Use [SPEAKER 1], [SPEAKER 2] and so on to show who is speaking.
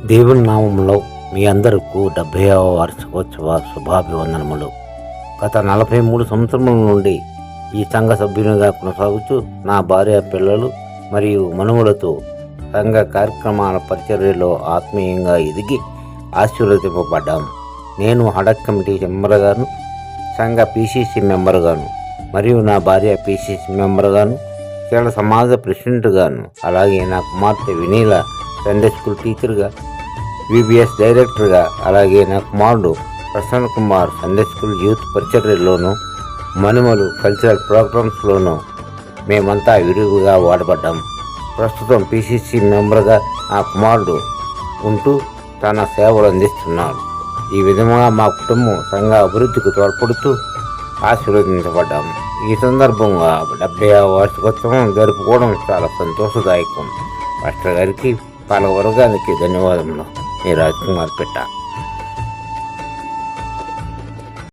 [SPEAKER 1] దేవుని నామంలో మీ అందరికీ 70వ వార్షికోత్సవ శుభాభివందనములు. గత 43 సంవత్సరముల నుండి ఈ సంఘ సభ్యునిగా కొనసాగుతూ నా భార్య, పిల్లలు మరియు మనుమలతో సంఘ కార్యక్రమాల పరిచర్యలో ఆత్మీయంగా ఎదిగి ఆశీర్వదింపబడ్డాము. నేను హడక్ కమిటీ మెంబర్గాను, సంఘ PCC మెంబర్గాను మరియు నా భార్య PCC మెంబర్గాను, కేరళ సమాజ ప్రెసిడెంట్గాను, అలాగే నా కుమార్తె వినీల సండే స్కూల్ టీచర్గా, VBS డైరెక్టర్గా, అలాగే నా కుమారుడు Prasanna Kumar Sunday school youth పరిచర్యలోను, మనుమలు కల్చరల్ ప్రోగ్రామ్స్లోనూ మేమంతా విరివిగా వాడబడ్డాం. ప్రస్తుతం PCC మెంబర్గా నా కుమారుడు ఉంటూ తన సేవలు అందిస్తున్నాడు. ఈ విధంగా మా కుటుంబం సంఘ అభివృద్ధికి తోడ్పడుతూ ఆశీర్వదించబడ్డాము. ఈ సందర్భంగా 70వ వార్షికోత్సవం జరుపుకోవడం చాలా సంతోషదాయకం. మాస్టర్ గారికి, పాలకవర్గానికి ధన్యవాదములు. మీ రాజ్ కుమార్ పెట్ట.